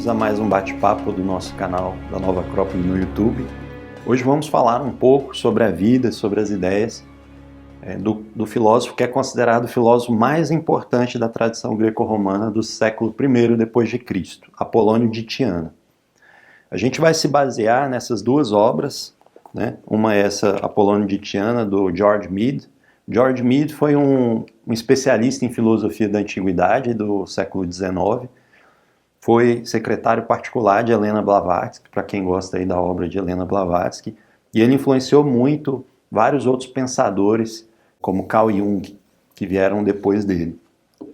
bem-vindos a mais um bate-papo do nosso canal da Nova Acrópole no YouTube. Hoje vamos falar um pouco sobre a vida, sobre as ideias do filósofo que é considerado o filósofo mais importante da tradição greco-romana do século I depois de Cristo, Apolônio de Tiana. A gente vai se basear nessas duas obras, né? Uma é essa Apolônio de Tiana, do George Mead. George Mead foi um especialista em filosofia da antiguidade do século XIX, foi secretário particular de Helena Blavatsky, para quem gosta aí da obra de Helena Blavatsky, e ele influenciou muito vários outros pensadores, como Carl Jung, que vieram depois dele.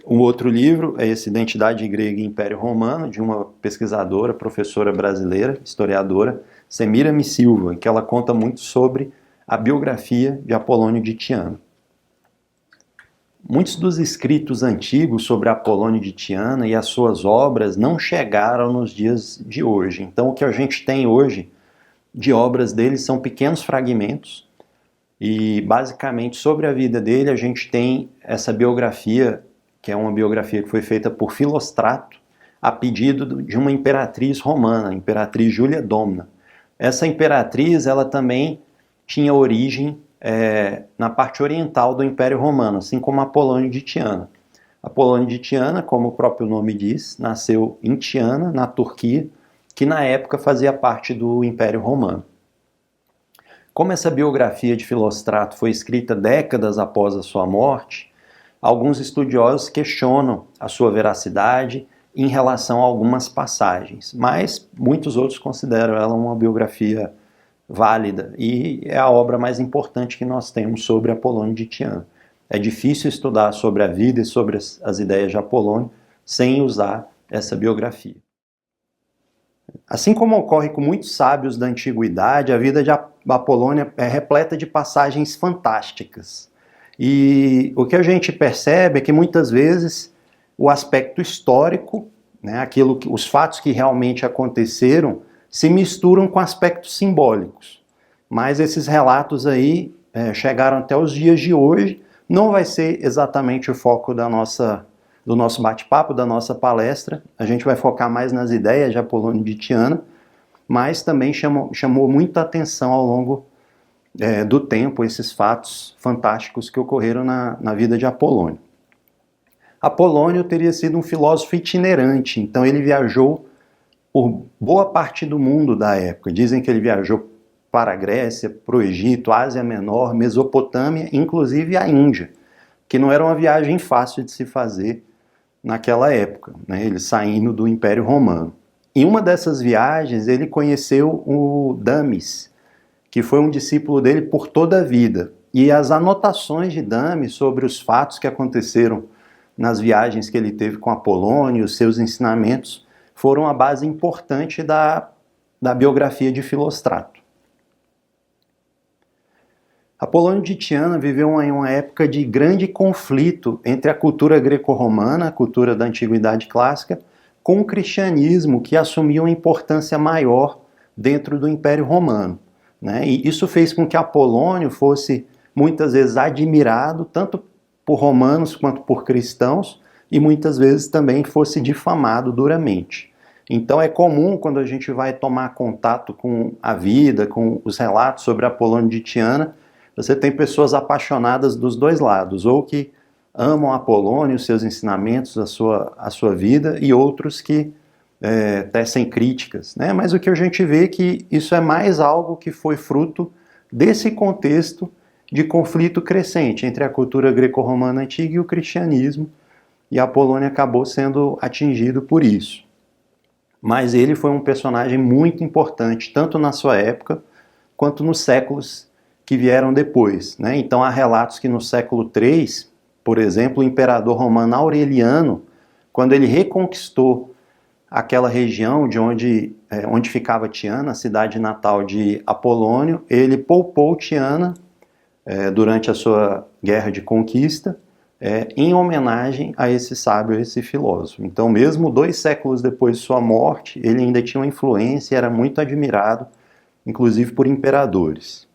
O outro livro é esse Identidade Grega e Império Romano, de uma pesquisadora, professora brasileira, historiadora, Semiramis Silva, em que ela conta muito sobre a biografia de Apolônio de Tiana. Muitos dos escritos antigos sobre Apolônio de Tiana e as suas obras não chegaram nos dias de hoje. Então, o que a gente tem hoje de obras dele são pequenos fragmentos e, basicamente, sobre a vida dele a gente tem essa biografia, que é uma biografia que foi feita por Filostrato, a pedido de uma imperatriz romana, a imperatriz Júlia Domna. Essa imperatriz, ela também tinha origem na parte oriental do Império Romano, assim como Apolônio de Tiana. Apolônio de Tiana, como o próprio nome diz, nasceu em Tiana, na Turquia, que na época fazia parte do Império Romano. Como essa biografia de Filostrato foi escrita décadas após a sua morte, alguns estudiosos questionam a sua veracidade em relação a algumas passagens, mas muitos outros consideram ela uma biografia válida, e é a obra mais importante que nós temos sobre Apolônio de Tiana. É difícil estudar sobre a vida e sobre as ideias de Apolônio sem usar essa biografia. Assim como ocorre com muitos sábios da antiguidade, a vida de Apolônio é repleta de passagens fantásticas. E o que a gente percebe é que muitas vezes o aspecto histórico, né, os fatos que realmente aconteceram, se misturam com aspectos simbólicos. Mas esses relatos aí chegaram até os dias de hoje. Não vai ser exatamente o foco do nosso bate-papo, da nossa palestra. A gente vai focar mais nas ideias de Apolônio de Tiana, mas também chamou muita atenção ao longo do tempo esses fatos fantásticos que ocorreram na vida de Apolônio. Apolônio teria sido um filósofo itinerante, então ele viajou por boa parte do mundo da época. Dizem que ele viajou para a Grécia, para o Egito, Ásia Menor, Mesopotâmia, inclusive a Índia, que não era uma viagem fácil de se fazer naquela época, né? Ele saindo do Império Romano. Em uma dessas viagens, ele conheceu o Damis, que foi um discípulo dele por toda a vida. E as anotações de Damis sobre os fatos que aconteceram nas viagens que ele teve com Apolônio, os seus ensinamentos, foram a base importante da biografia de Filostrato. Apolônio de Tiana viveu em uma época de grande conflito entre a cultura greco-romana, a cultura da antiguidade clássica, com o cristianismo, que assumiu uma importância maior dentro do Império Romano, né? E isso fez com que Apolônio fosse muitas vezes admirado, tanto por romanos quanto por cristãos, e muitas vezes também fosse difamado duramente. Então é comum, quando a gente vai tomar contato com a vida, com os relatos sobre Apolônio de Tiana, você tem pessoas apaixonadas dos dois lados, ou que amam Apolônio, seus ensinamentos, a sua vida, e outros que tecem críticas, né? Mas o que a gente vê é que isso é mais algo que foi fruto desse contexto de conflito crescente entre a cultura greco-romana antiga e o cristianismo, e Apolônio acabou sendo atingido por isso. Mas ele foi um personagem muito importante, tanto na sua época, quanto nos séculos que vieram depois, né? Então há relatos que no século III, por exemplo, o imperador romano Aureliano, quando ele reconquistou aquela região de onde ficava Tiana, a cidade natal de Apolônio, ele poupou Tiana durante a sua guerra de conquista, em homenagem a esse sábio, a esse filósofo. Então, mesmo 2 séculos depois de sua morte, ele ainda tinha uma influência e era muito admirado, inclusive por imperadores.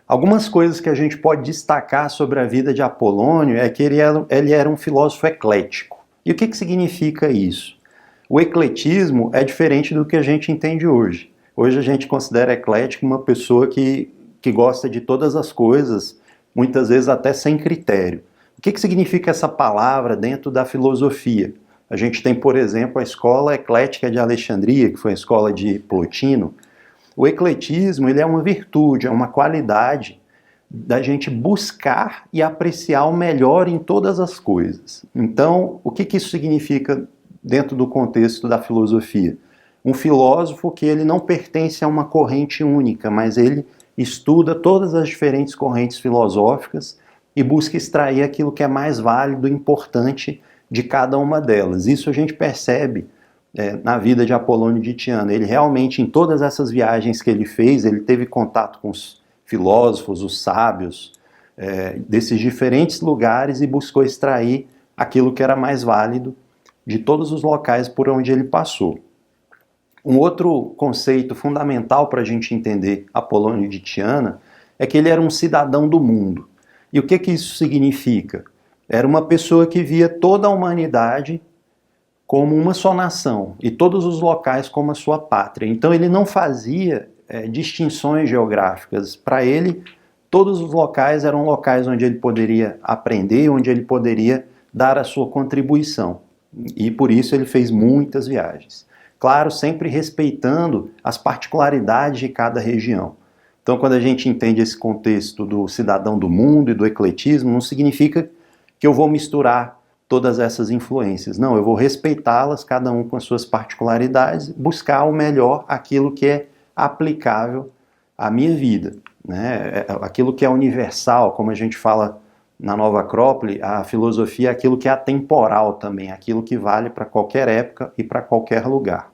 Algumas coisas que a gente pode destacar sobre a vida de Apolônio é que ele era um filósofo eclético. E o que significa isso? O ecletismo é diferente do que a gente entende hoje. Hoje a gente considera eclético uma pessoa que gosta de todas as coisas, muitas vezes até sem critério. O que significa essa palavra dentro da filosofia? A gente tem, por exemplo, a Escola Eclética de Alexandria, que foi a escola de Plotino. O ecletismo, ele é uma virtude, é uma qualidade da gente buscar e apreciar o melhor em todas as coisas. Então, o que isso significa dentro do contexto da filosofia? Um filósofo que ele não pertence a uma corrente única, mas ele estuda todas as diferentes correntes filosóficas e busca extrair aquilo que é mais válido e importante de cada uma delas. Isso a gente percebe na vida de Apolônio de Tiana. Ele realmente, em todas essas viagens que ele fez, ele teve contato com os filósofos, os sábios, desses diferentes lugares e buscou extrair aquilo que era mais válido de todos os locais por onde ele passou. Um outro conceito fundamental para a gente entender Apolônio de Tiana é que ele era um cidadão do mundo. E o que isso significa? Era uma pessoa que via toda a humanidade como uma só nação e todos os locais como a sua pátria. Então ele não fazia distinções geográficas. Para ele, todos os locais eram locais onde ele poderia aprender, onde ele poderia dar a sua contribuição. E por isso ele fez muitas viagens. Claro, sempre respeitando as particularidades de cada região. Então, quando a gente entende esse contexto do cidadão do mundo e do ecletismo, não significa que eu vou misturar todas essas influências. Não, eu vou respeitá-las, cada um com as suas particularidades, buscar o melhor, aquilo que é aplicável à minha vida, né? Aquilo que é universal, como a gente fala na Nova Acrópole, a filosofia é aquilo que é atemporal também, aquilo que vale para qualquer época e para qualquer lugar.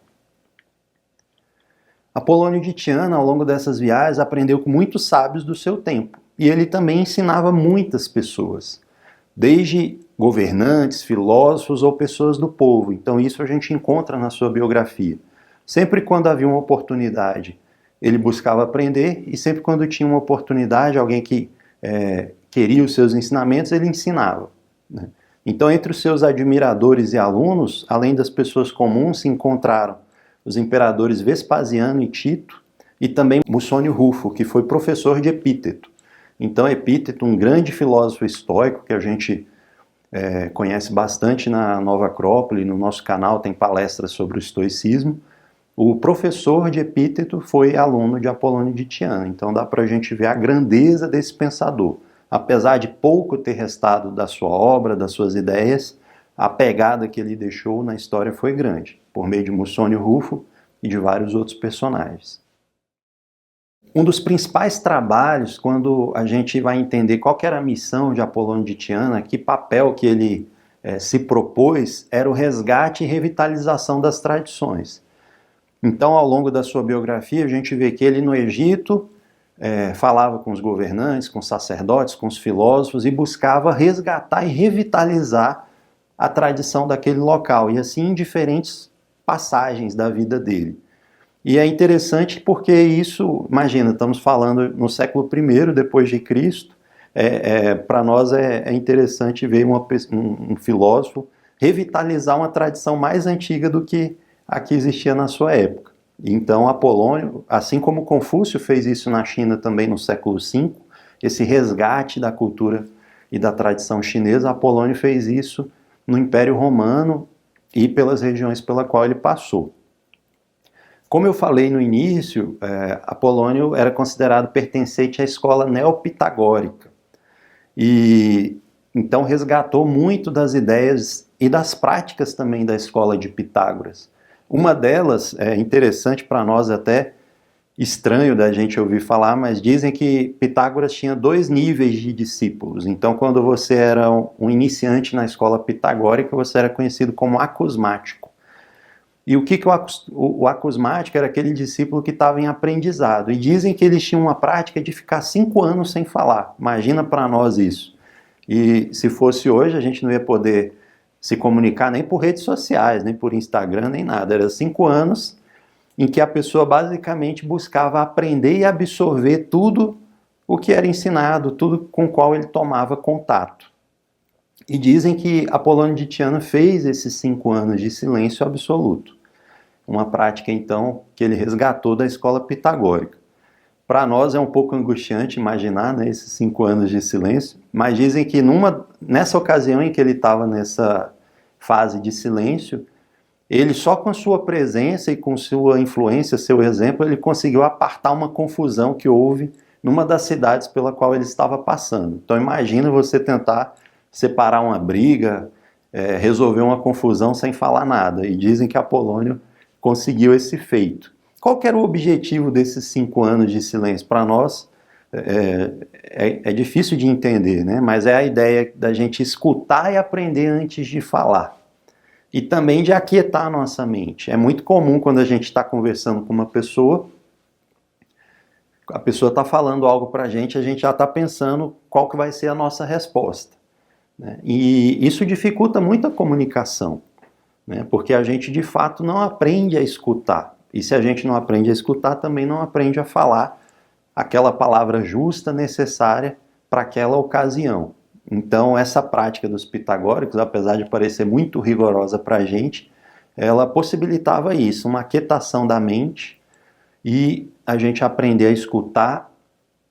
Apolônio de Tiana, ao longo dessas viagens, aprendeu com muitos sábios do seu tempo, e ele também ensinava muitas pessoas, desde governantes, filósofos ou pessoas do povo. Então isso a gente encontra na sua biografia. Sempre quando havia uma oportunidade, ele buscava aprender, e sempre quando tinha uma oportunidade, alguém que queria os seus ensinamentos, ele ensinava, né? Então, entre os seus admiradores e alunos, além das pessoas comuns, se encontraram os imperadores Vespasiano e Tito, e também Mussônio Rufo, que foi professor de Epíteto. Então, Epíteto, um grande filósofo estoico, que a gente conhece bastante na Nova Acrópole, no nosso canal tem palestras sobre o estoicismo. O professor de Epíteto foi aluno de Apolônio de Tiana, então dá para a gente ver a grandeza desse pensador. Apesar de pouco ter restado da sua obra, das suas ideias, a pegada que ele deixou na história foi grande, por meio de Mussônio Rufo e de vários outros personagens. Um dos principais trabalhos, quando a gente vai entender qual que era a missão de Apolônio de Tiana, que papel que ele se propôs, era o resgate e revitalização das tradições. Então, ao longo da sua biografia, a gente vê que ele no Egito falava com os governantes, com os sacerdotes, com os filósofos e buscava resgatar e revitalizar a tradição daquele local, e assim em diferentes passagens da vida dele. E é interessante porque isso, imagina, estamos falando no século I depois de Cristo, para nós é interessante ver um filósofo revitalizar uma tradição mais antiga do que a que existia na sua época. Então Apolônio, assim como Confúcio fez isso na China também no século V, esse resgate da cultura e da tradição chinesa, Apolônio fez isso no Império Romano e pelas regiões pela qual ele passou. Como eu falei no início, Apolônio era considerado pertencente à escola neopitagórica e então resgatou muito das ideias e das práticas também da escola de Pitágoras. Uma delas, é interessante para nós, até estranho da gente ouvir falar, mas dizem que Pitágoras tinha 2 níveis de discípulos. Então, quando você era um iniciante na escola pitagórica, você era conhecido como acusmático. E o que o acusmático era aquele discípulo que estava em aprendizado. E dizem que eles tinham uma prática de ficar 5 anos sem falar. Imagina para nós isso. E se fosse hoje, a gente não ia poder se comunicar nem por redes sociais, nem por Instagram, nem nada. Era 5 anos em que a pessoa basicamente buscava aprender e absorver tudo o que era ensinado, tudo com o qual ele tomava contato. E dizem que Apolônio de Tiana fez esses 5 anos de silêncio absoluto. Uma prática, então, que ele resgatou da escola pitagórica. Para nós é um pouco angustiante imaginar, né, esses 5 anos de silêncio, mas dizem que nessa ocasião em que ele estava nessa fase de silêncio, ele só com sua presença e com sua influência, seu exemplo, ele conseguiu apartar uma confusão que houve numa das cidades pela qual ele estava passando. Então imagina você tentar separar uma briga, resolver uma confusão sem falar nada. E dizem que Apolônio conseguiu esse feito. Qual que era o objetivo desses 5 anos de silêncio? Para nós é difícil de entender, né? Mas é a ideia da gente escutar e aprender antes de falar. E também de aquietar a nossa mente. É muito comum quando a gente está conversando com uma pessoa, a pessoa está falando algo para a gente já está pensando qual que vai ser a nossa resposta, né? E isso dificulta muito a comunicação, né? Porque a gente de fato não aprende a escutar. E se a gente não aprende a escutar, também não aprende a falar aquela palavra justa, necessária para aquela ocasião. Então, essa prática dos pitagóricos, apesar de parecer muito rigorosa para a gente, ela possibilitava isso, uma aquietação da mente e a gente aprender a escutar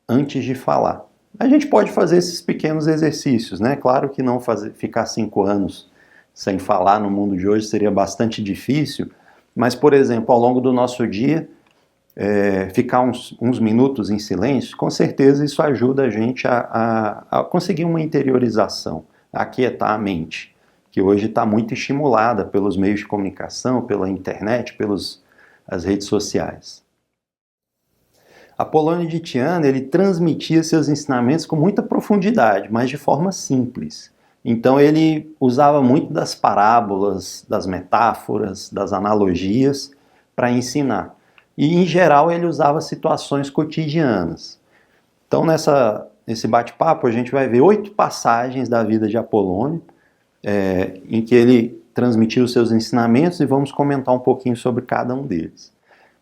antes de falar. A gente pode fazer esses pequenos exercícios, né? Claro que não ficar 5 anos sem falar no mundo de hoje seria bastante difícil, mas, por exemplo, ao longo do nosso dia, ficar uns minutos em silêncio, com certeza isso ajuda a gente a conseguir uma interiorização, a aquietar a mente, que hoje está muito estimulada pelos meios de comunicação, pela internet, pelas redes sociais. Apolônio de Tiana, ele transmitia seus ensinamentos com muita profundidade, mas de forma simples. Então ele usava muito das parábolas, das metáforas, das analogias para ensinar. E, em geral, ele usava situações cotidianas. Então, nesse bate-papo, a gente vai ver 8 passagens da vida de Apolônio, em que ele transmitiu os seus ensinamentos, e vamos comentar um pouquinho sobre cada um deles.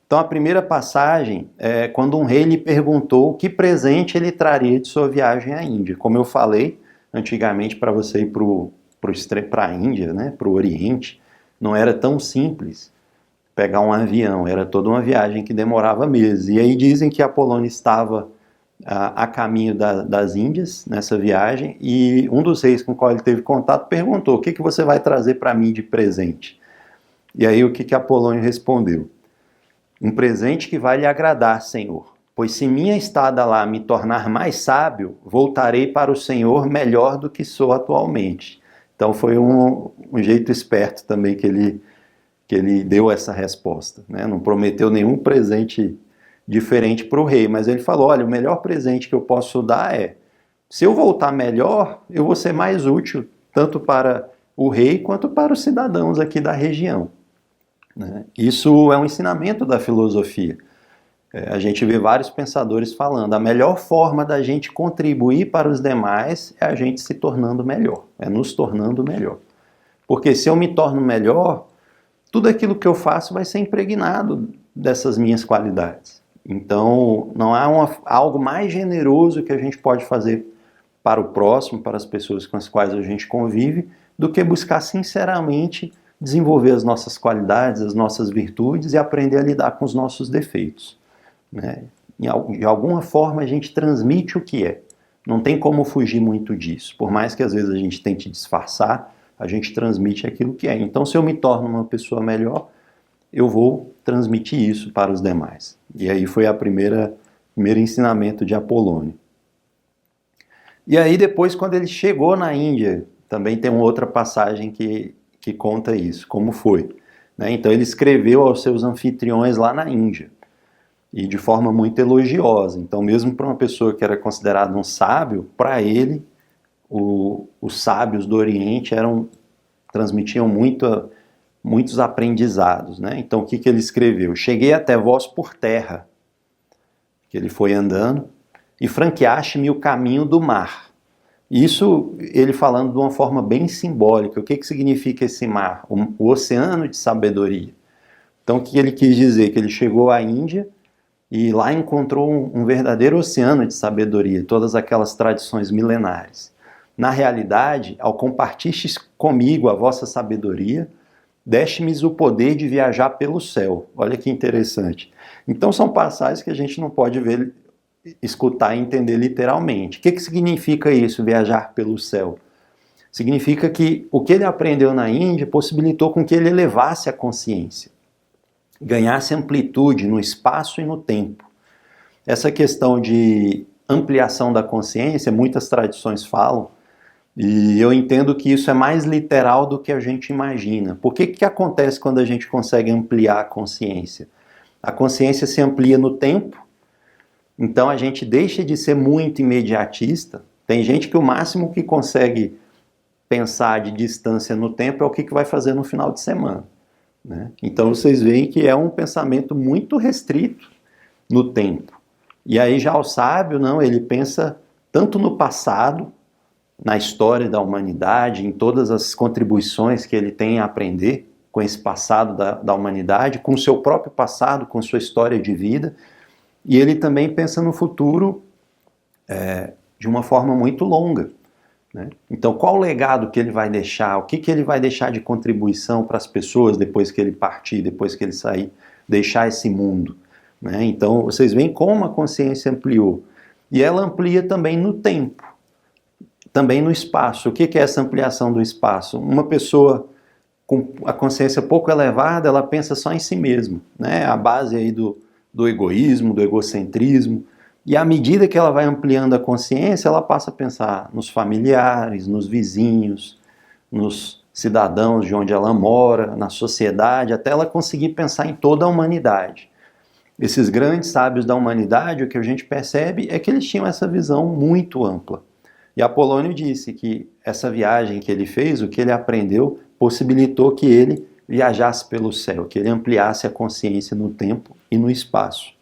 Então, a primeira passagem é quando um rei lhe perguntou que presente ele traria de sua viagem à Índia. Como eu falei, antigamente, para você ir para a Índia, né, para o Oriente, não era tão simples pegar um avião, era toda uma viagem que demorava meses. E aí dizem que Apolônio estava a caminho das Índias, nessa viagem, e um dos reis com o qual ele teve contato perguntou: o que você vai trazer para mim de presente? E aí o que Apolônio respondeu? Um presente que vai lhe agradar, Senhor, pois se minha estada lá me tornar mais sábio, voltarei para o Senhor melhor do que sou atualmente. Então foi um jeito esperto também que ele deu essa resposta, né? Não prometeu nenhum presente diferente para o rei, mas ele falou: olha, o melhor presente que eu posso dar se eu voltar melhor, eu vou ser mais útil, tanto para o rei quanto para os cidadãos aqui da região, né? Isso é um ensinamento da filosofia. A gente vê vários pensadores falando: a melhor forma da gente contribuir para os demais é a gente se tornando melhor, é nos tornando melhor. Porque se eu me torno melhor, tudo aquilo que eu faço vai ser impregnado dessas minhas qualidades. Então, não há algo mais generoso que a gente pode fazer para o próximo, para as pessoas com as quais a gente convive, do que buscar sinceramente desenvolver as nossas qualidades, as nossas virtudes e aprender a lidar com os nossos defeitos, né? De alguma forma a gente transmite o que é. Não tem como fugir muito disso. Por mais que às vezes a gente tente disfarçar, a gente transmite aquilo que é. Então, se eu me torno uma pessoa melhor, eu vou transmitir isso para os demais. E aí foi o primeiro ensinamento de Apolônio. E aí depois, quando ele chegou na Índia, também tem uma outra passagem que conta isso, como foi, né? Então ele escreveu aos seus anfitriões lá na Índia, e de forma muito elogiosa. Então, mesmo para uma pessoa que era considerada um sábio, para ele os sábios do Oriente transmitiam muitos aprendizados, né? Então, o que ele escreveu? Cheguei até vós por terra, que ele foi andando, e franqueaste-me o caminho do mar. Isso ele falando de uma forma bem simbólica. O que significa esse mar? O oceano de sabedoria. Então, o que ele quis dizer? Que ele chegou à Índia e lá encontrou um verdadeiro oceano de sabedoria, todas aquelas tradições milenares. Na realidade, ao compartistes comigo a vossa sabedoria, deste-me o poder de viajar pelo céu. Olha que interessante. Então são passagens que a gente não pode ver, escutar e entender literalmente. O que significa isso, viajar pelo céu? Significa que o que ele aprendeu na Índia possibilitou com que ele elevasse a consciência, ganhasse amplitude no espaço e no tempo. Essa questão de ampliação da consciência, muitas tradições falam, e eu entendo que isso é mais literal do que a gente imagina. Por que acontece quando a gente consegue ampliar a consciência? A consciência se amplia no tempo, então a gente deixa de ser muito imediatista. Tem gente que o máximo que consegue pensar de distância no tempo é o que vai fazer no final de semana, né? Então vocês veem que é um pensamento muito restrito no tempo. E aí já o sábio, não, ele pensa tanto no passado, na história da humanidade, em todas as contribuições que ele tem a aprender com esse passado da humanidade, com o seu próprio passado, com sua história de vida, e ele também pensa no futuro de uma forma muito longa, né? Então, qual o legado que ele vai deixar? O que ele vai deixar de contribuição para as pessoas depois que ele partir, depois que ele sair, deixar esse mundo, né? Então, vocês veem como a consciência ampliou. E ela amplia também no tempo, também no espaço. O que é essa ampliação do espaço? Uma pessoa com a consciência pouco elevada, ela pensa só em si mesma, né? A base aí do egoísmo, do egocentrismo. E à medida que ela vai ampliando a consciência, ela passa a pensar nos familiares, nos vizinhos, nos cidadãos de onde ela mora, na sociedade, até ela conseguir pensar em toda a humanidade. Esses grandes sábios da humanidade, o que a gente percebe é que eles tinham essa visão muito ampla. E Apolônio disse que essa viagem que ele fez, o que ele aprendeu, possibilitou que ele viajasse pelo céu, que ele ampliasse a consciência no tempo e no espaço.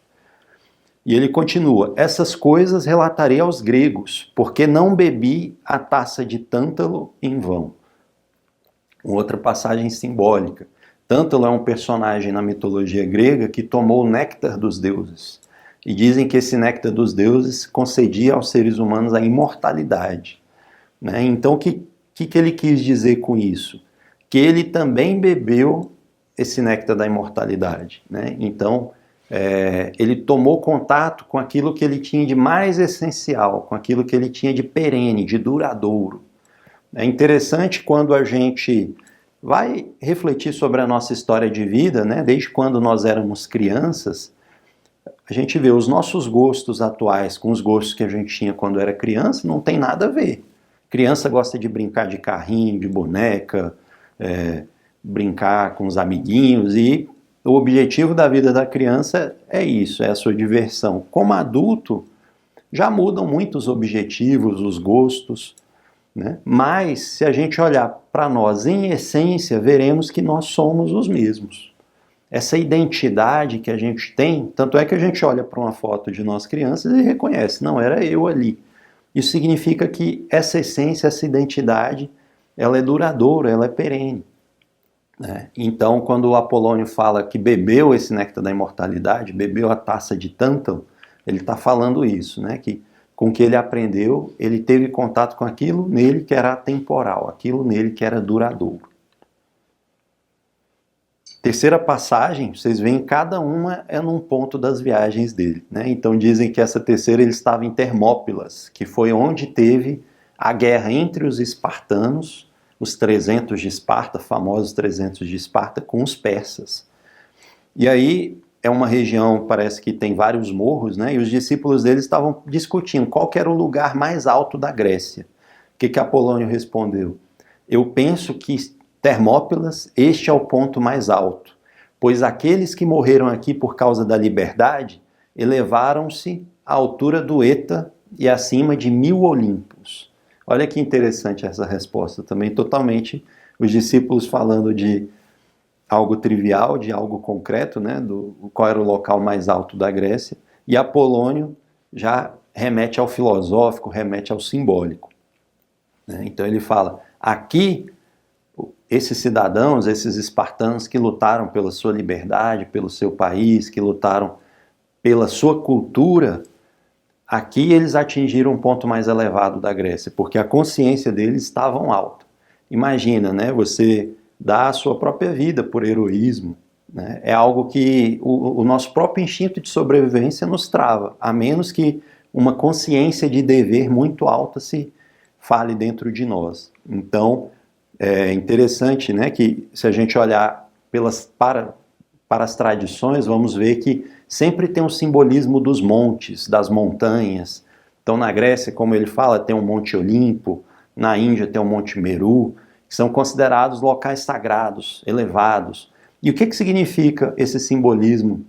E ele continua: essas coisas relatarei aos gregos, porque não bebi a taça de Tântalo em vão. Outra passagem simbólica. Tântalo é um personagem na mitologia grega que tomou o néctar dos deuses. E dizem que esse néctar dos deuses concedia aos seres humanos a imortalidade, né? Então, o que ele quis dizer com isso? Que ele também bebeu esse néctar da imortalidade, né? Então, ele tomou contato com aquilo que ele tinha de mais essencial, com aquilo que ele tinha de perene, de duradouro. É interessante quando a gente vai refletir sobre a nossa história de vida, né? Desde quando nós éramos crianças, a gente vê os nossos gostos atuais com os gostos que a gente tinha quando era criança, não tem nada a ver. Criança gosta de brincar de carrinho, de boneca, brincar com os amiguinhos, e o objetivo da vida da criança é isso, é a sua diversão. Como adulto, já mudam muito os objetivos, os gostos, né? Mas, se a gente olhar para nós em essência, veremos que nós somos os mesmos. Essa identidade que a gente tem, tanto é que a gente olha para uma foto de nós crianças e reconhece, não, era eu ali. Isso significa que essa essência, essa identidade, ela é duradoura, ela é perene, né? Então, quando o Apolônio fala que bebeu esse néctar da imortalidade, bebeu a taça de Tântalo, ele está falando isso, né? Que com o que ele aprendeu, ele teve contato com aquilo nele que era atemporal, aquilo nele que era duradouro. Terceira passagem, vocês veem, cada uma é num ponto das viagens dele, né? Então dizem que essa terceira ele estava em Termópilas, que foi onde teve a guerra entre os espartanos, os 300 de Esparta, famosos 300 de Esparta, com os persas. E aí é uma região, parece que tem vários morros, né? E os discípulos dele estavam discutindo qual que era o lugar mais alto da Grécia. O que Apolônio respondeu? Eu penso que Termópilas, este é o ponto mais alto, pois aqueles que morreram aqui por causa da liberdade elevaram-se à altura do Eta e acima de 1000 Olímpos. Olha que interessante essa resposta também, totalmente os discípulos falando de algo trivial, de algo concreto, né, qual era o local mais alto da Grécia, e Apolônio já remete ao filosófico, remete ao simbólico, né? Então ele fala, aqui esses cidadãos, esses espartanos que lutaram pela sua liberdade, pelo seu país, que lutaram pela sua cultura, aqui eles atingiram um ponto mais elevado da Grécia, porque a consciência deles estava alta. Imagina, né, você dá a sua própria vida por heroísmo, né, é algo que o nosso próprio instinto de sobrevivência nos trava, a menos que uma consciência de dever muito alta se fale dentro de nós. Então, é interessante, né, que se a gente olhar para as tradições, vamos ver que sempre tem um simbolismo dos montes, das montanhas. Então, na Grécia, como ele fala, tem o Monte Olimpo, na Índia tem o Monte Meru, que são considerados locais sagrados, elevados. E o que significa esse simbolismo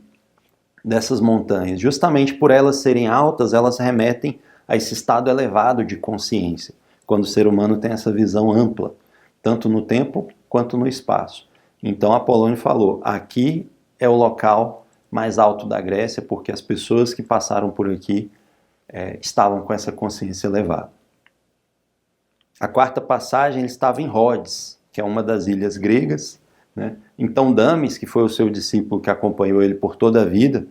dessas montanhas? Justamente por elas serem altas, elas remetem a esse estado elevado de consciência, quando o ser humano tem essa visão ampla, tanto no tempo quanto no espaço. Então Apolônio falou, aqui é o local mais alto da Grécia, porque as pessoas que passaram por aqui estavam com essa consciência elevada. A quarta passagem, ele estava em Rhodes, que é uma das ilhas gregas, né? Então Damis, que foi o seu discípulo que acompanhou ele por toda a vida,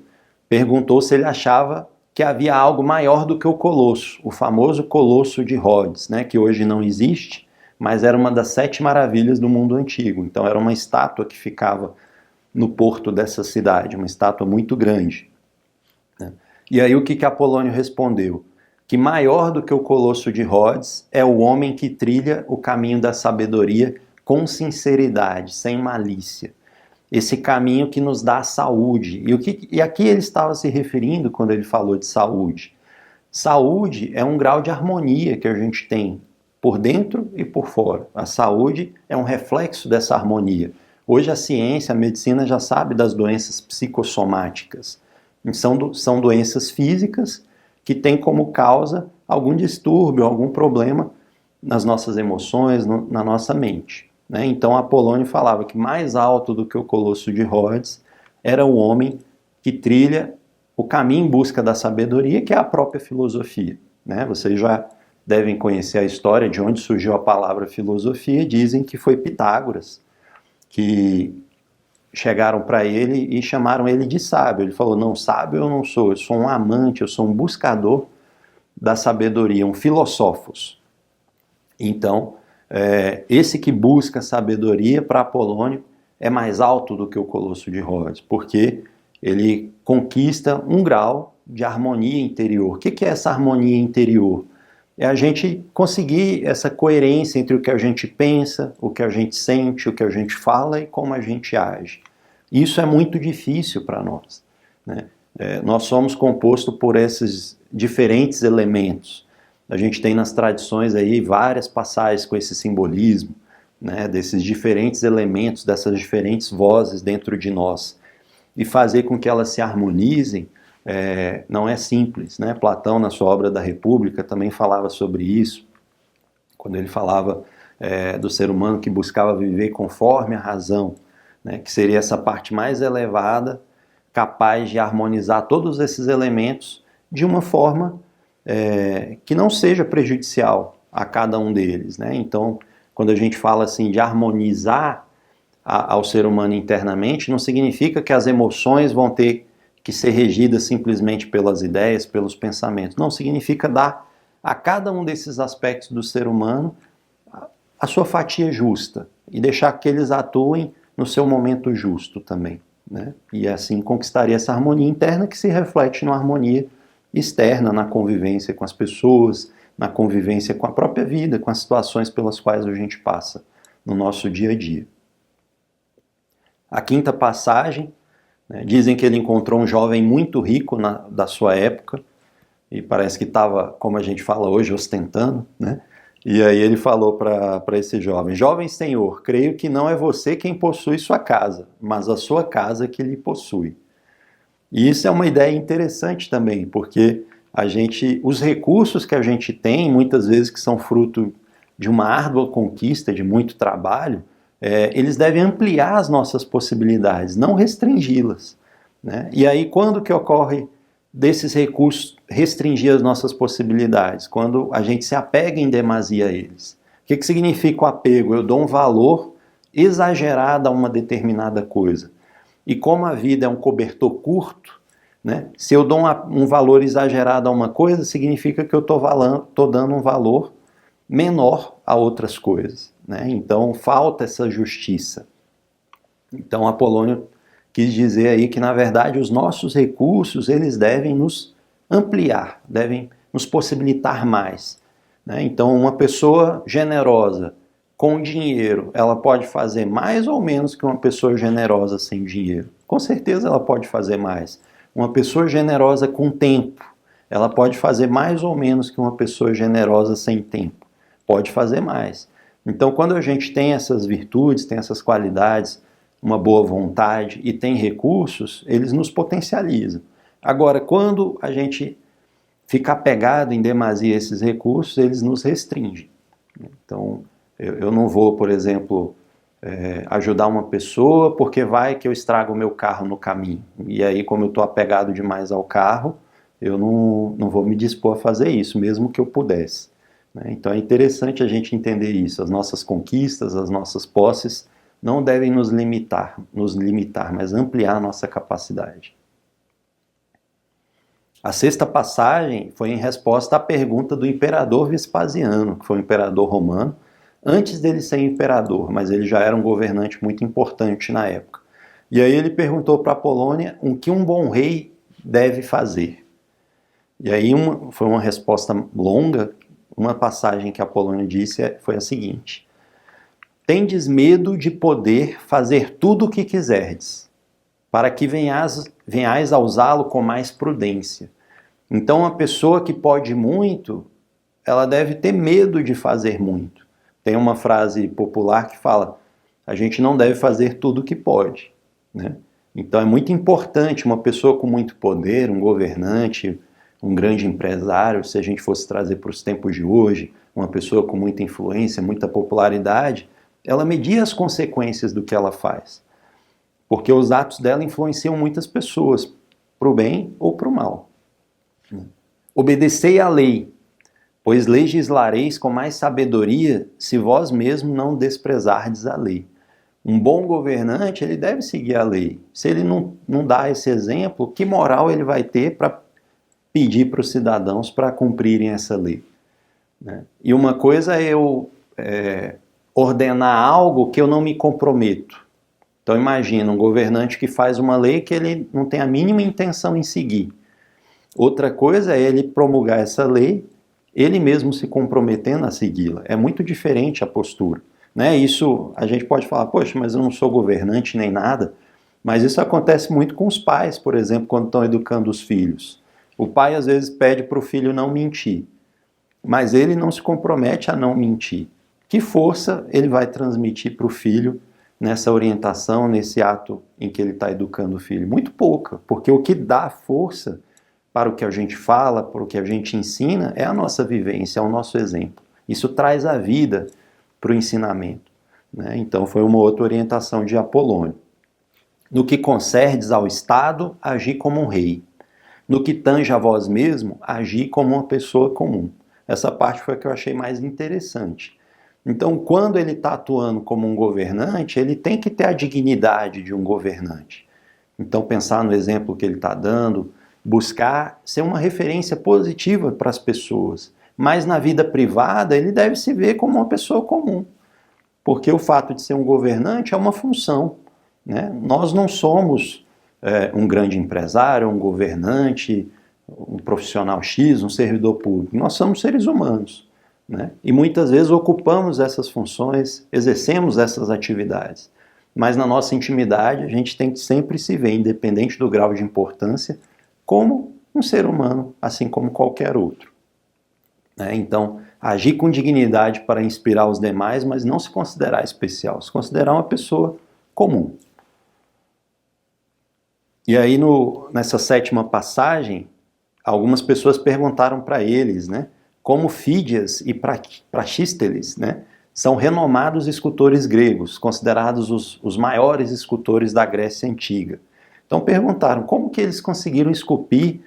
perguntou se ele achava que havia algo maior do que o Colosso, o famoso Colosso de Rhodes, né? Que hoje não existe, mas era uma das 7 maravilhas do mundo antigo. Então era uma estátua que ficava no porto dessa cidade, uma estátua muito grande, né? E aí o que Apolônio respondeu? Que maior do que o Colosso de Rhodes é o homem que trilha o caminho da sabedoria com sinceridade, sem malícia. Esse caminho que nos dá a saúde. E aqui ele estava se referindo quando ele falou de saúde. Saúde é um grau de harmonia que a gente tem por dentro e por fora. A saúde é um reflexo dessa harmonia. Hoje a ciência, a medicina já sabe das doenças psicossomáticas. São doenças físicas que têm como causa algum distúrbio, algum problema nas nossas emoções, na nossa mente, né? Então Apolônio falava que mais alto do que o Colosso de Rhodes era o homem que trilha o caminho em busca da sabedoria, que é a própria filosofia, né? Vocês já devem conhecer a história de onde surgiu a palavra filosofia. Dizem que foi Pitágoras, que chegaram para ele e chamaram ele de sábio. Ele falou, não, sábio eu não sou, eu sou um amante, eu sou um buscador da sabedoria, um filósofos. Então, esse que busca sabedoria, para Apolônio, é mais alto do que o Colosso de Rhodes, porque ele conquista um grau de harmonia interior. O que é essa harmonia interior? É a gente conseguir essa coerência entre o que a gente pensa, o que a gente sente, o que a gente fala e como a gente age. Isso é muito difícil para nós, né? Nós somos compostos por esses diferentes elementos. A gente tem nas tradições aí várias passagens com esse simbolismo, né, desses diferentes elementos, dessas diferentes vozes dentro de nós. E fazer com que elas se harmonizem não é simples, né? Platão, na sua obra da República, também falava sobre isso, quando ele falava do ser humano que buscava viver conforme a razão, né? Que seria essa parte mais elevada, capaz de harmonizar todos esses elementos de uma forma que não seja prejudicial a cada um deles, né? Então, quando a gente fala assim de harmonizar ao ser humano internamente, não significa que as emoções vão ter que ser regidas simplesmente pelas ideias, pelos pensamentos. Não, significa dar a cada um desses aspectos do ser humano a sua fatia justa e deixar que eles atuem no seu momento justo também, né? E assim conquistaria essa harmonia interna que se reflete na harmonia externa, na convivência com as pessoas, na convivência com a própria vida, com as situações pelas quais a gente passa no nosso dia a dia. A quinta passagem, né, dizem que ele encontrou um jovem muito rico da sua época, e parece que estava, como a gente fala hoje, ostentando, né? E aí ele falou para esse jovem, jovem senhor, creio que não é você quem possui sua casa, mas a sua casa que lhe possui. E isso é uma ideia interessante também, porque os recursos que a gente tem, muitas vezes que são fruto de uma árdua conquista, de muito trabalho, eles devem ampliar as nossas possibilidades, não restringi-las, né? E aí quando que ocorre desses recursos restringir as nossas possibilidades? Quando a gente se apega em demasia a eles. O que significa o apego? Eu dou um valor exagerado a uma determinada coisa. E como a vida é um cobertor curto, né? Se eu dou um valor exagerado a uma coisa, significa que eu estou dando um valor menor a outras coisas, né? Então falta essa justiça. Então Apolônio quis dizer aí que, na verdade, os nossos recursos, eles devem nos ampliar, devem nos possibilitar mais, né? Então uma pessoa generosa com dinheiro, ela pode fazer mais ou menos que uma pessoa generosa sem dinheiro? Com certeza ela pode fazer mais. Uma pessoa generosa com tempo, ela pode fazer mais ou menos que uma pessoa generosa sem tempo? Pode fazer mais. Então, quando a gente tem essas virtudes, tem essas qualidades, uma boa vontade e tem recursos, eles nos potencializam. Agora, quando a gente fica apegado em demasia a esses recursos, eles nos restringem. Então, eu não vou, por exemplo, ajudar uma pessoa porque vai que eu estrago o meu carro no caminho. E aí, como eu estou apegado demais ao carro, eu não vou me dispor a fazer isso, mesmo que eu pudesse, né? Então é interessante a gente entender isso. As nossas conquistas, as nossas posses não devem nos limitar, mas ampliar a nossa capacidade. A sexta passagem foi em resposta à pergunta do imperador Vespasiano, que foi um imperador romano, antes dele ser imperador, mas ele já era um governante muito importante na época. E aí ele perguntou para Apolônia o que um bom rei deve fazer. E aí foi uma resposta longa. Uma passagem que Apolônio disse foi a seguinte: tendes medo de poder fazer tudo o que quiserdes, para que venhais a usá-lo com mais prudência. Então, uma pessoa que pode muito, ela deve ter medo de fazer muito. Tem uma frase popular que fala: a gente não deve fazer tudo o que pode, né? Então é muito importante uma pessoa com muito poder, um governante, um grande empresário, se a gente fosse trazer para os tempos de hoje, uma pessoa com muita influência, muita popularidade, ela medir as consequências do que ela faz. Porque os atos dela influenciam muitas pessoas, para o bem ou para o mal. Obedecei à lei, pois legislareis com mais sabedoria se vós mesmo não desprezardes a lei. Um bom governante, ele deve seguir a lei. Se ele não dá esse exemplo, que moral ele vai ter para pedir para os cidadãos para cumprirem essa lei, né? E uma coisa é eu ordenar algo que eu não me comprometo. Então imagina um governante que faz uma lei que ele não tem a mínima intenção em seguir. Outra coisa é ele promulgar essa lei, ele mesmo se comprometendo a segui-la. É muito diferente a postura, né? Isso a gente pode falar: poxa, mas eu não sou governante nem nada. Mas isso acontece muito com os pais, por exemplo, quando estão educando os filhos. O pai às vezes pede para o filho não mentir, mas ele não se compromete a não mentir. Que força ele vai transmitir para o filho nessa orientação, nesse ato em que ele está educando o filho? Muito pouca, porque o que dá força para o que a gente fala, para o que a gente ensina, é a nossa vivência, é o nosso exemplo. Isso traz a vida para o ensinamento, né? Então foi uma outra orientação de Apolônio. No que concerdes ao Estado, agi como um rei. No que tange a vós mesmo, agi como uma pessoa comum. Essa parte foi a que eu achei mais interessante. Então, quando ele está atuando como um governante, ele tem que ter a dignidade de um governante. Então, pensar no exemplo que ele está dando, buscar ser uma referência positiva para as pessoas. Mas na vida privada, ele deve se ver como uma pessoa comum. Porque o fato de ser um governante é uma função, né? Nós não somos um grande empresário, um governante, um profissional X, um servidor público. Nós somos seres humanos, né? E muitas vezes ocupamos essas funções, exercemos essas atividades. Mas na nossa intimidade, a gente tem que sempre se ver, independente do grau de importância, como um ser humano, assim como qualquer outro, né? Então, agir com dignidade para inspirar os demais, mas não se considerar especial, se considerar uma pessoa comum. E aí, nessa sétima passagem, algumas pessoas perguntaram para eles, né, como Fídias e Praxísteles, né, são renomados escultores gregos, considerados os maiores escultores da Grécia Antiga. Então perguntaram como que eles conseguiram esculpir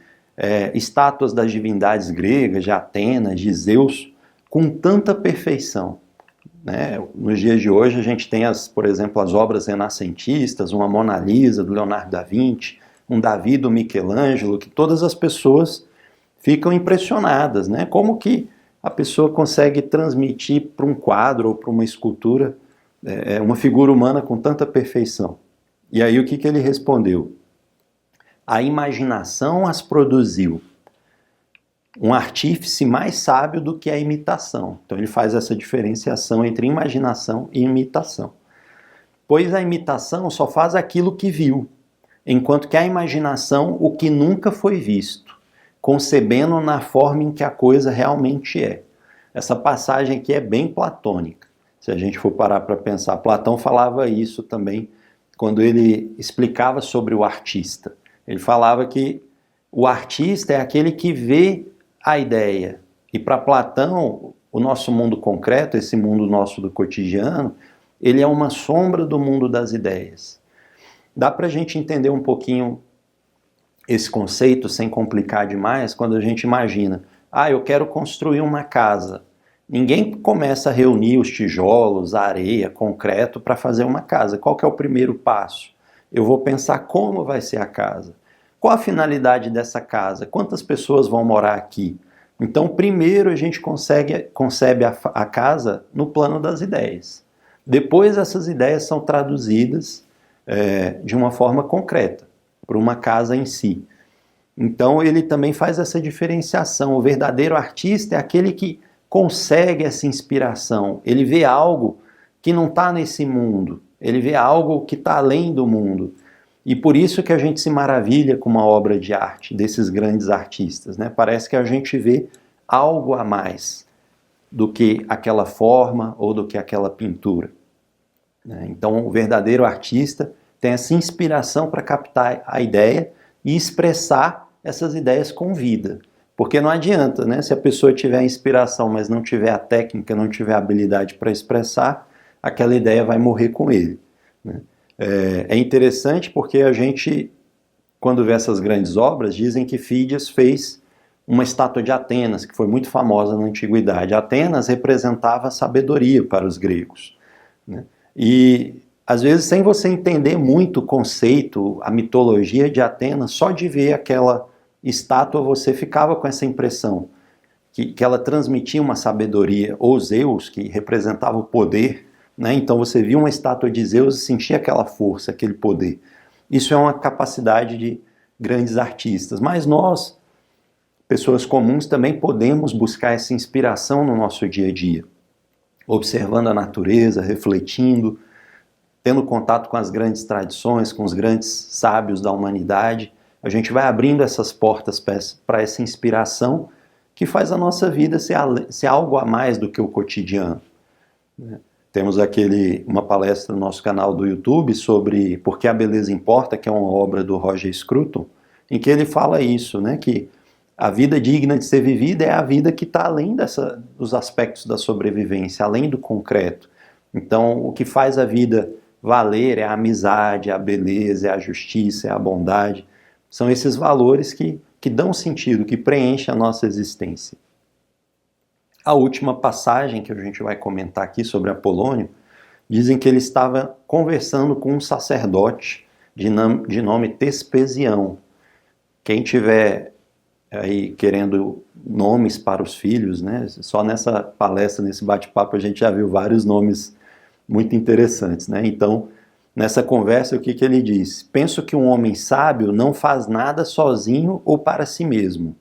estátuas das divindades gregas, de Atenas, de Zeus, com tanta perfeição, né? Nos dias de hoje a gente tem, por exemplo, as obras renascentistas, uma Mona Lisa do Leonardo da Vinci, um Davi do Michelangelo, que todas as pessoas ficam impressionadas, né? Como que a pessoa consegue transmitir para um quadro ou para uma escultura uma figura humana com tanta perfeição? E aí o que ele respondeu? A imaginação as produziu. Um artífice mais sábio do que a imitação. Então ele faz essa diferenciação entre imaginação e imitação. Pois a imitação só faz aquilo que viu, enquanto que a imaginação o que nunca foi visto, concebendo na forma em que a coisa realmente é. Essa passagem aqui é bem platônica. Se a gente for parar para pensar, Platão falava isso também quando ele explicava sobre o artista. Ele falava que o artista é aquele que vê a ideia. E para Platão, o nosso mundo concreto, esse mundo nosso do cotidiano, ele é uma sombra do mundo das ideias. Dá para a gente entender um pouquinho esse conceito sem complicar demais quando a gente imagina, eu quero construir uma casa. Ninguém começa a reunir os tijolos, a areia, concreto para fazer uma casa. Qual que é o primeiro passo? Eu vou pensar como vai ser a casa. Qual a finalidade dessa casa? Quantas pessoas vão morar aqui? Então, primeiro a gente concebe a casa no plano das ideias. Depois essas ideias são traduzidas de uma forma concreta, para uma casa em si. Então ele também faz essa diferenciação. O verdadeiro artista é aquele que consegue essa inspiração. Ele vê algo que não está nesse mundo. Ele vê algo que está além do mundo. E por isso que a gente se maravilha com uma obra de arte desses grandes artistas, né? Parece que a gente vê algo a mais do que aquela forma ou do que aquela pintura. Então o verdadeiro artista tem essa inspiração para captar a ideia e expressar essas ideias com vida. Porque não adianta, né? Se a pessoa tiver a inspiração, mas não tiver a técnica, não tiver a habilidade para expressar, aquela ideia vai morrer com ele, né? É interessante porque a gente, quando vê essas grandes obras, dizem que Fídias fez uma estátua de Atenas, que foi muito famosa na antiguidade. Atenas representava a sabedoria para os gregos, né? E às vezes, sem você entender muito o conceito, a mitologia de Atenas, só de ver aquela estátua você ficava com essa impressão que ela transmitia uma sabedoria, ou Zeus, que representava o poder, né? Então você via uma estátua de Zeus e sentia aquela força, aquele poder. Isso é uma capacidade de grandes artistas. Mas nós, pessoas comuns, também podemos buscar essa inspiração no nosso dia a dia, observando a natureza, refletindo, tendo contato com as grandes tradições, com os grandes sábios da humanidade. A gente vai abrindo essas portas para essa inspiração que faz a nossa vida ser algo a mais do que o cotidiano. Temos uma palestra no nosso canal do YouTube sobre Por que a Beleza Importa, que é uma obra do Roger Scruton, em que ele fala isso, né, que a vida digna de ser vivida é a vida que está além dos aspectos da sobrevivência, além do concreto. Então, o que faz a vida valer é a amizade, é a beleza, é a justiça, é a bondade. São esses valores que dão sentido, que preenchem a nossa existência. A última passagem que a gente vai comentar aqui sobre Apolônio, dizem que ele estava conversando com um sacerdote de nome Tespesião. Quem tiver aí querendo nomes para os filhos, né? Só nessa palestra, nesse bate-papo, a gente já viu vários nomes muito interessantes, né? Então, nessa conversa, o que ele diz? Penso que um homem sábio não faz nada sozinho ou para si mesmo.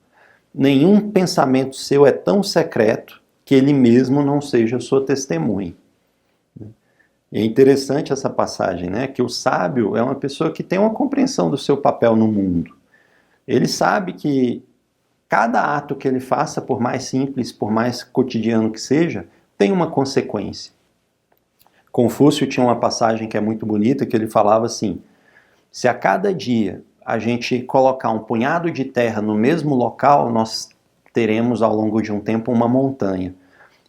Nenhum pensamento seu é tão secreto que ele mesmo não seja sua testemunha. E é interessante essa passagem, né? Que o sábio é uma pessoa que tem uma compreensão do seu papel no mundo. Ele sabe que cada ato que ele faça, por mais simples, por mais cotidiano que seja, tem uma consequência. Confúcio tinha uma passagem que é muito bonita, que ele falava assim: se a cada dia a gente colocar um punhado de terra no mesmo local, nós teremos ao longo de um tempo uma montanha.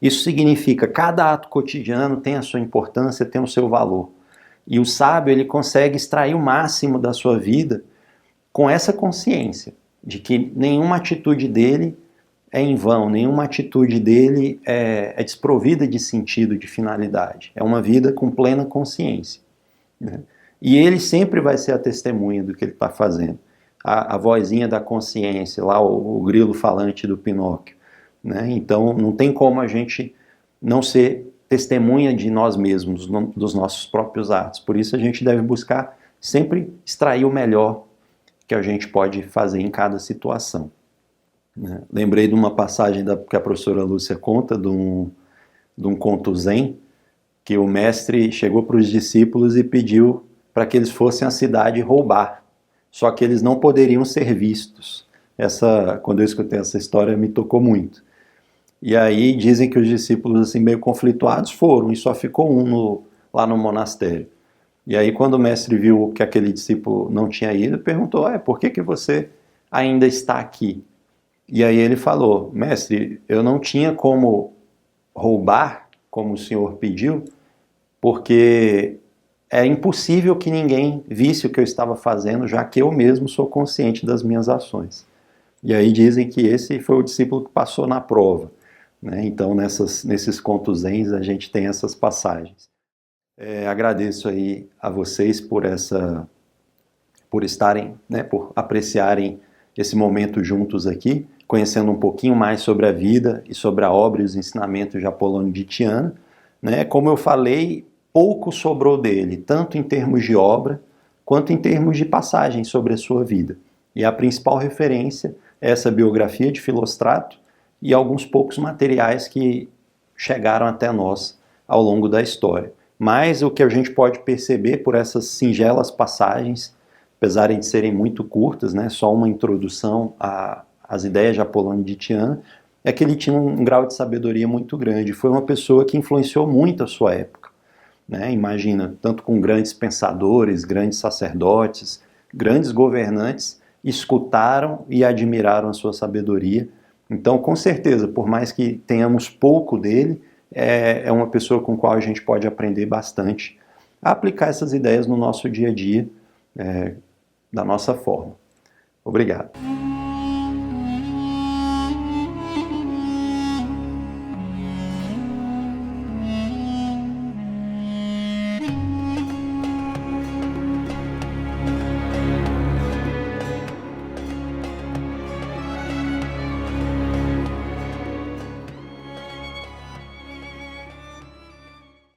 Isso significa que cada ato cotidiano tem a sua importância, tem o seu valor. E o sábio, ele consegue extrair o máximo da sua vida com essa consciência de que nenhuma atitude dele é em vão, nenhuma atitude dele é desprovida de sentido, de finalidade. É uma vida com plena consciência, né? E ele sempre vai ser a testemunha do que ele está fazendo. a vozinha da consciência, lá o grilo falante do Pinóquio, né? Então não tem como a gente não ser testemunha de nós mesmos, dos nossos próprios atos. Por isso a gente deve buscar sempre extrair o melhor que a gente pode fazer em cada situação, né? Lembrei de uma passagem que a professora Lúcia conta, de um conto zen, que o mestre chegou para os discípulos e pediu para que eles fossem à cidade roubar, só que eles não poderiam ser vistos. Quando eu escutei essa história, me tocou muito. E aí dizem que os discípulos, assim, meio conflituados, foram, e só ficou um lá no monastério. E aí, quando o mestre viu que aquele discípulo não tinha ido, perguntou, por que você ainda está aqui? E aí ele falou, mestre, eu não tinha como roubar, como o senhor pediu, porque é impossível que ninguém visse o que eu estava fazendo, já que eu mesmo sou consciente das minhas ações. E aí dizem que esse foi o discípulo que passou na prova, né? Então, nesses contos zens, a gente tem essas passagens. Agradeço aí a vocês por estarem, né, por apreciarem esse momento juntos aqui, conhecendo um pouquinho mais sobre a vida e sobre a obra e os ensinamentos de Apolônio de Tiana, né? Como eu falei, pouco sobrou dele, tanto em termos de obra, quanto em termos de passagem sobre a sua vida. E a principal referência é essa biografia de Filóstrato e alguns poucos materiais que chegaram até nós ao longo da história. Mas o que a gente pode perceber por essas singelas passagens, apesar de serem muito curtas, né, só uma introdução às ideias de Apolônio de Tiana, é que ele tinha um grau de sabedoria muito grande. Foi uma pessoa que influenciou muito a sua época, né? Imagina, tanto com grandes pensadores, grandes sacerdotes, grandes governantes, escutaram e admiraram a sua sabedoria. Então, com certeza, por mais que tenhamos pouco dele, é uma pessoa com a qual a gente pode aprender bastante a aplicar essas ideias no nosso dia a dia, da nossa forma. Obrigado.